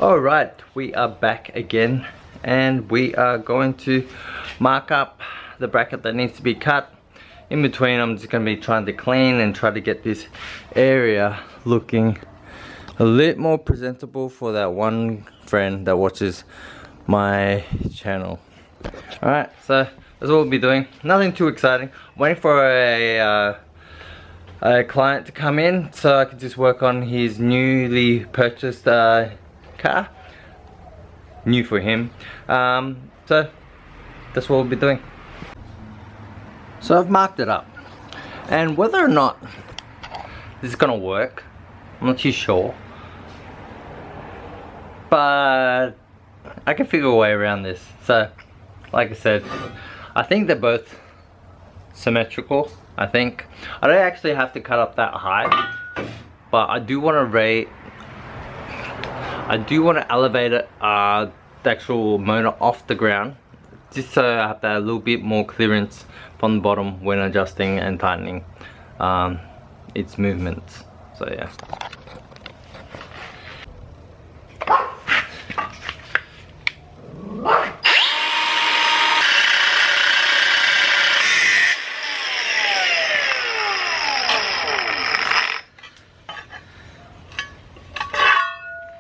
Alright, we are back again and we are going to mark up the bracket that needs to be cut. In between, I'm just going to be trying to clean and try to get this area looking a little more presentable for that one friend that watches my channel. Alright, so that's what we'll be doing. Nothing too exciting. I'm waiting for a client to come in so I can just work on his newly purchased car. New for him. So that's what we'll be doing. So I've marked it up, and whether or not this is gonna work, I'm not too sure, but I can figure a way around this. So like I said, I think they're both symmetrical. I think I don't actually have to cut up that high, but I do want to elevate it, the actual motor off the ground, just so I have that a little bit more clearance from the bottom when adjusting and tightening its movements. So yeah.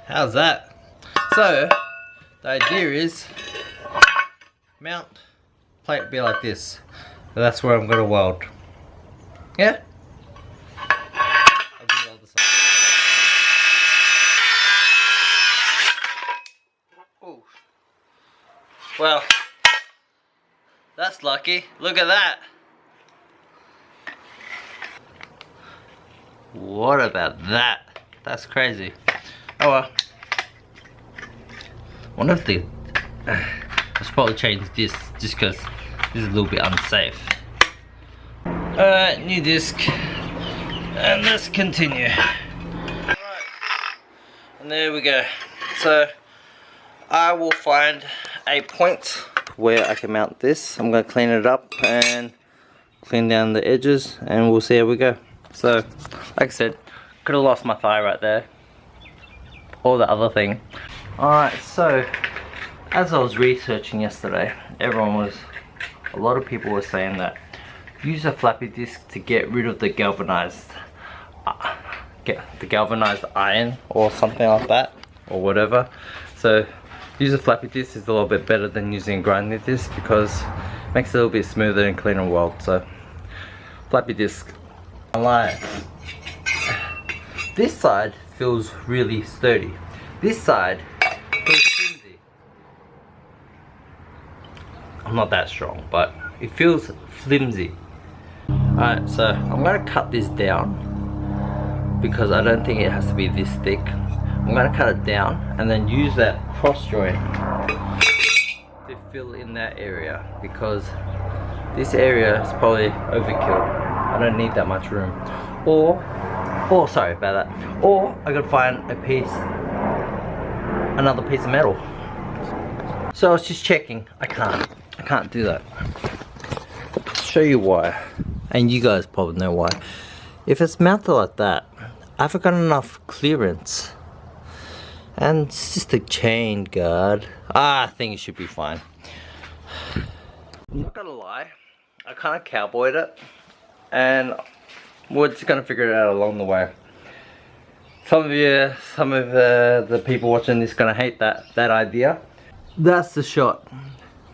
How's that? So the idea is mount plate be like this. So that's where I'm gonna weld. Yeah? I'll do the other side. Ooh. Well, that's lucky. Look at that. What about that? That's crazy. Oh well. Wonder if the I should probably change this just because this is a little bit unsafe. Alright, new disc, and let's continue. Alright, and there we go. So I will find a point where I can mount this. I'm going to clean it up and clean down the edges, and we'll see how we go. So like I said, could have lost my thigh right there, or the other thing. Alright, so as I was researching yesterday, a lot of people were saying that use a flappy disc to get rid of the galvanized iron or something like that, or whatever. So use a flappy disc is a little bit better than using a grinding disc because it makes it a little bit smoother and cleaner weld. So flappy disc. This side feels really sturdy. This side feels flimsy. I'm not that strong, but it feels flimsy. Alright, so I'm going to cut this down because I don't think it has to be this thick. I'm going to cut it down and then use that cross joint to fill in that area, because this area is probably overkill. I don't need that much room. Or sorry about that. Or I could find another piece of metal. So I was just checking. I can't do that. I'll show you why, and you guys probably know why. If it's mounted like that, I haven't got enough clearance, and it's just a chain guard. I think it should be fine. I'm not gonna lie, I kind of cowboyed it, and we're just gonna figure it out along the way. Some of the people watching this gonna hate that idea. That's the shot.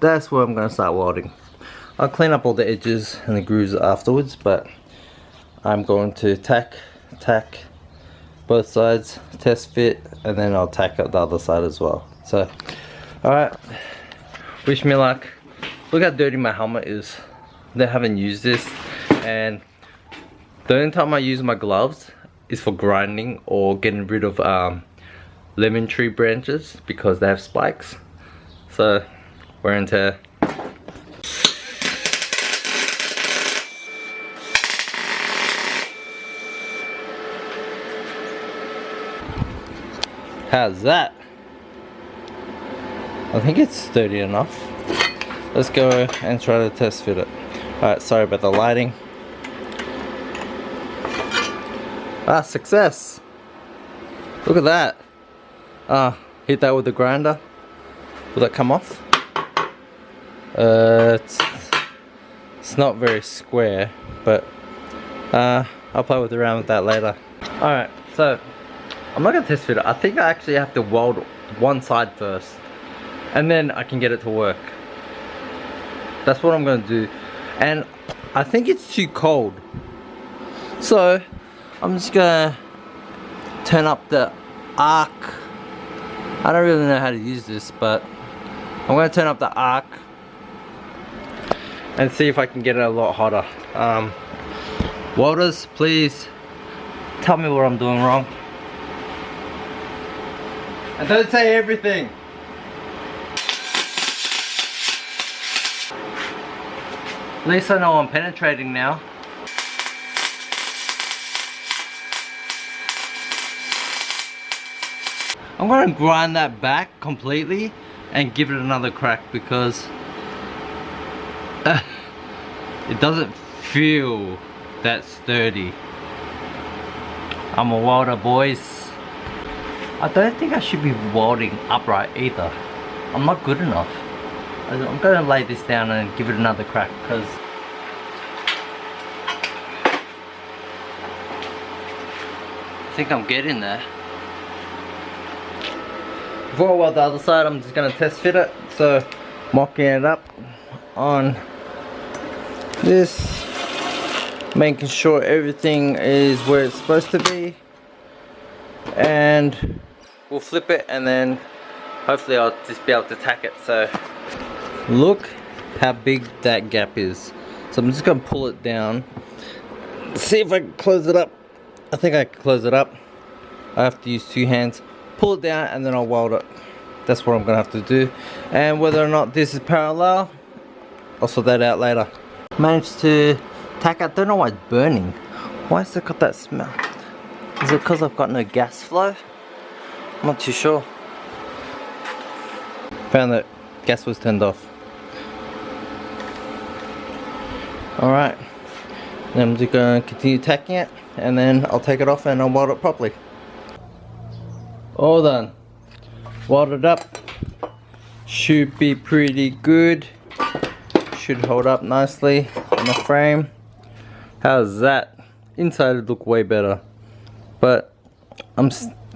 That's where I'm gonna start welding. I'll clean up all the edges and the grooves afterwards, but I'm going to tack both sides, test fit, and then I'll tack up the other side as well. So, alright, wish me luck. Look how dirty my helmet is. They haven't used this, and the only time I use my gloves is for grinding or getting rid of lemon tree branches because they have spikes. So wear and tear. How's that? I think it's sturdy enough. Let's go and try to test fit it. Alright, sorry about the lighting. Ah, success! Look at that. hit that with the grinder. Will that come off? It's not very square, but I'll play around with that later. Alright, so I'm not gonna test fit it. I think I actually have to weld one side first, and then I can get it to work. That's what I'm gonna do. And I think it's too cold, so I'm just gonna turn up the arc. I don't really know how to use this, but I'm gonna turn up the arc and see if I can get it a lot hotter. Welders, please tell me what I'm doing wrong. And don't say everything. At least I know I'm penetrating now. I'm gonna grind that back completely and give it another crack, because it doesn't feel that sturdy. I'm a welder, boys. I don't think I should be welding upright either. I'm not good enough. I'm gonna lay this down and give it another crack, because I think I'm getting there. Before I weld the other side, I'm just gonna test fit it. So, mocking it up on this, making sure everything is where it's supposed to be, and we'll flip it, and then hopefully I'll just be able to tack it. So look how big that gap is. So I'm just gonna pull it down, see if I can close it up. I think I can close it up. I have to use two hands. Pull it down, and then I'll weld it. That's what I'm gonna have to do. And whether or not this is parallel, I'll sort that out later. Managed to tack. I don't know why it's burning. Why has it got that smell? Is it because I've got no gas flow? I'm not too sure. Found that gas was turned off. Alright, then I'm just gonna continue tacking it, and then I'll take it off and I'll weld it properly. All done. Welded up. Should be pretty good. Should hold up nicely on the frame. How's that? Inside it look way better, but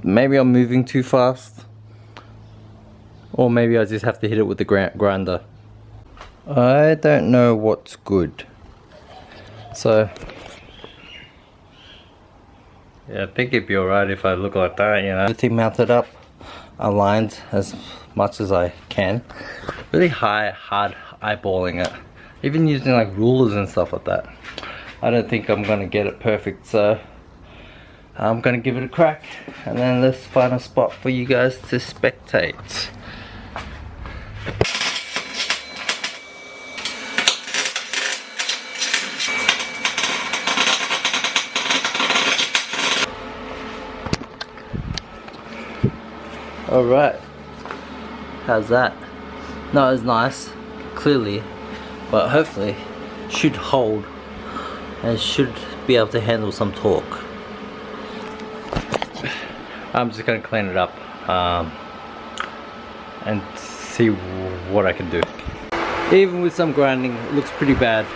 maybe I'm moving too fast, or maybe I just have to hit it with the grinder. I don't know what's good. So yeah, I think it'd be alright if I look like that, you know. Everything mounted up, aligned as much as I can. Really hard eyeballing it. Even using like rulers and stuff like that. I don't think I'm gonna get it perfect, so I'm gonna give it a crack, and then let's find a spot for you guys to spectate. Alright, how's that? Not as nice, clearly, but hopefully should hold and should be able to handle some torque. I'm just gonna clean it up and see what I can do. Even with some grinding, it looks pretty bad.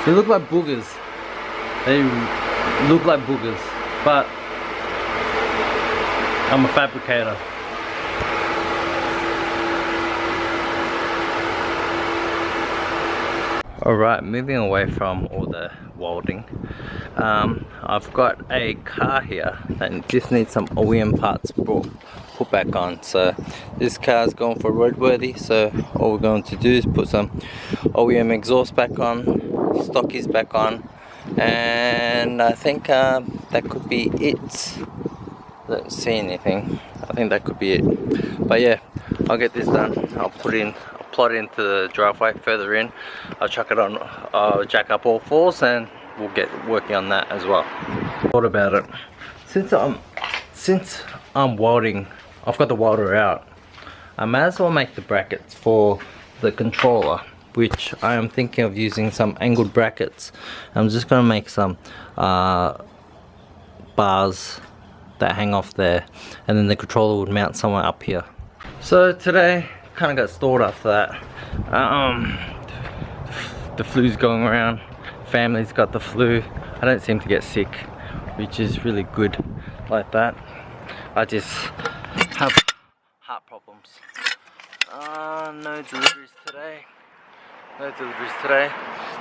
They look like boogers. They look like boogers, but I'm a fabricator. Alright, moving away from all the welding, I've got a car here that just needs some OEM parts put back on. So this car's going for roadworthy, so all we're going to do is put some OEM exhaust back on, stockies back on, and I think that could be it. I don't see anything. I think that could be it. But yeah, I'll get this done. I'll plot into the driveway further in. I'll chuck it on, jack up all fours, and we'll get working on that as well. Thought about it. Since I'm welding, I've got the welder out. I might as well make the brackets for the controller, which I am thinking of using some angled brackets. I'm just gonna make some bars that hang off there, and then the controller would mount somewhere up here. So today kind of got stalled after that. The flu's going around. Family's got the flu. I don't seem to get sick, which is really good like that. I just have heart problems. No deliveries today. No deliveries today.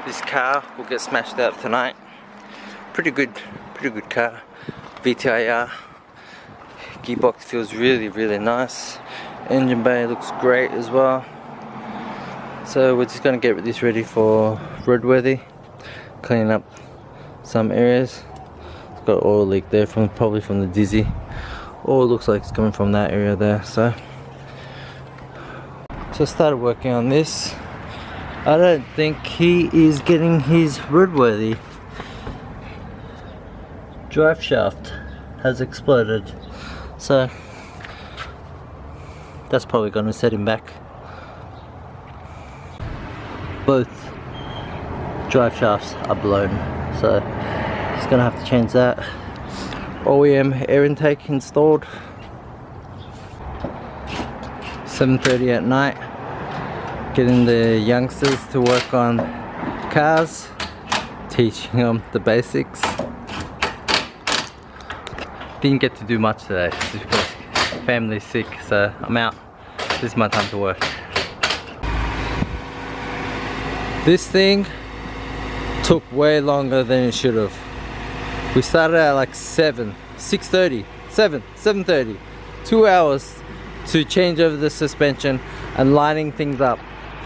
This car will get smashed out tonight. Pretty good car. VTIR. Gearbox feels really nice. Engine bay looks great as well. So we're just gonna get this ready for roadworthy. Clean up some areas. It's got oil leak there from probably from the Dizzy. Oil looks like it's coming from that area there. So I started working on this. I don't think he is getting his roadworthy. Drive shaft has exploded. So that's probably going to set him back. Both drive shafts are blown, so he's going to have to change that. OEM air intake installed. 7:30 at night. Getting the youngsters to work on cars, teaching them the basics. Didn't get to do much today just because family's sick, so I'm out. This is my time to work. This thing took way longer than it should have. We started at like 7:30. 2 hours to change over the suspension and lining things up.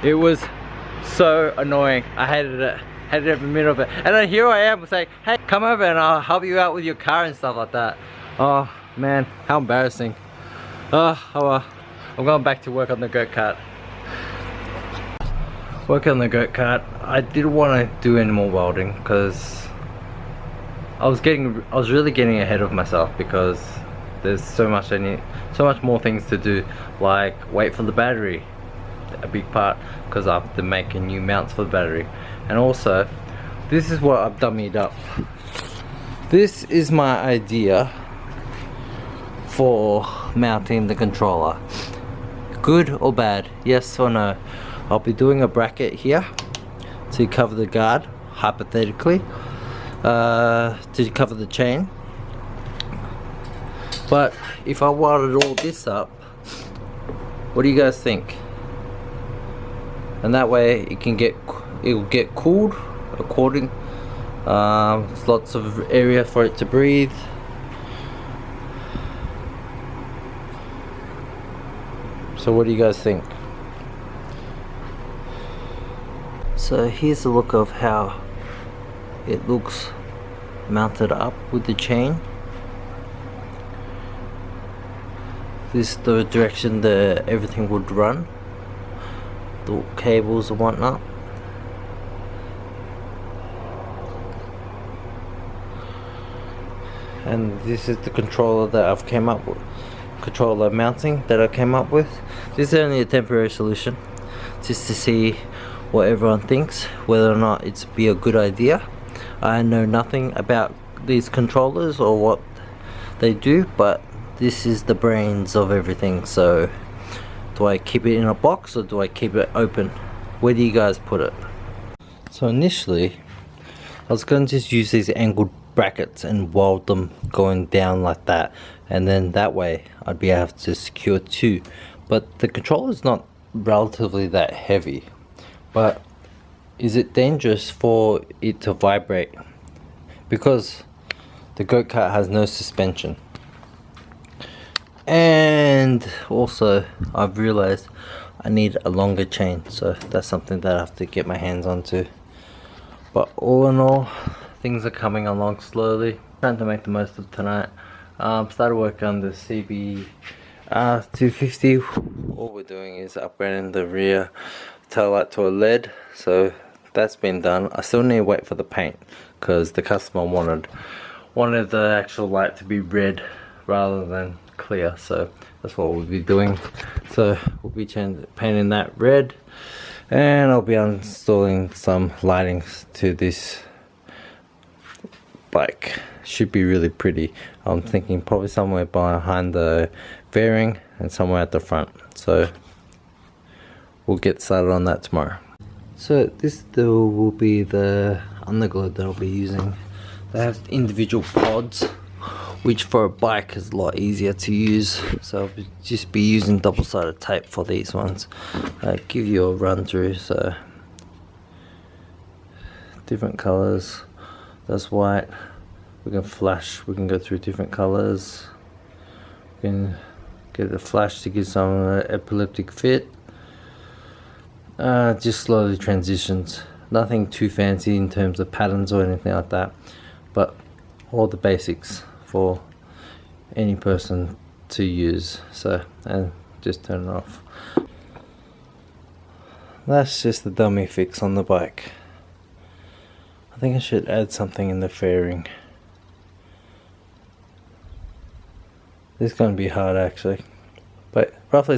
It was so annoying. I hated it. Hated every minute of it. And then here I am saying, hey, come over and I'll help you out with your car and stuff like that. Oh man, how embarrassing. Oh well. I'm going back to work on the go-kart. Work on the go-kart. I didn't want to do any more welding because I was really getting ahead of myself because there's so much more things to do, like wait for the battery, a big part, because I have to make new mounts for the battery. And also, this is what I've dummied up. This is my idea for mounting the controller. Good or bad? Yes or no? I'll be doing a bracket here to cover the guard, hypothetically, to cover the chain. But if I welded all this up, what do you guys think? And that way it'll get cooled according. There's lots of area for it to breathe. So what do you guys think? So here's a look of how it looks mounted up with the chain. This is the direction that everything would run, the cables and whatnot. And this is the controller that I've came up with, controller mounting that I came up with. This is only a temporary solution, just to see what everyone thinks, whether or not it's be a good idea. I know nothing about these controllers or what they do, but this is the brains of everything. So do I keep it in a box or do I keep it open? Where do you guys put it? So initially I was going to just use these angled brackets and weld them going down like that, and then that way I'd be able to secure two. But the controller is not relatively that heavy. But is it dangerous for it to vibrate? Because the go-kart has no suspension. And also I've realized I need a longer chain, so that's something that I have to get my hands onto. But all in all, things are coming along slowly. Trying to make the most of tonight. Started working on the CB 250. All we're doing is upgrading the rear tail light to a LED, so that's been done. I still need to wait for the paint because the customer wanted the actual light to be red rather than clear, so that's what we'll be doing. So we'll be painting that red, and I'll be installing some lighting to this bike. Should be really pretty. I'm thinking probably somewhere behind the fairing and somewhere at the front. So we'll get started on that tomorrow. So this though will be the underglow that I'll be using. They have individual pods, which for a bike is a lot easier to use. So I'll just be using double-sided tape for these ones. Give you a run through. So different colors. That's white. We can flash. We can go through different colors. We can get a flash to give some epileptic fit. Just slowly transitions. Nothing too fancy in terms of patterns or anything like that, but all the basics for any person to use. So, and just turn it off. That's just the dummy fix on the bike. I think I should add something in the fairing. This is going to be hard actually, but roughly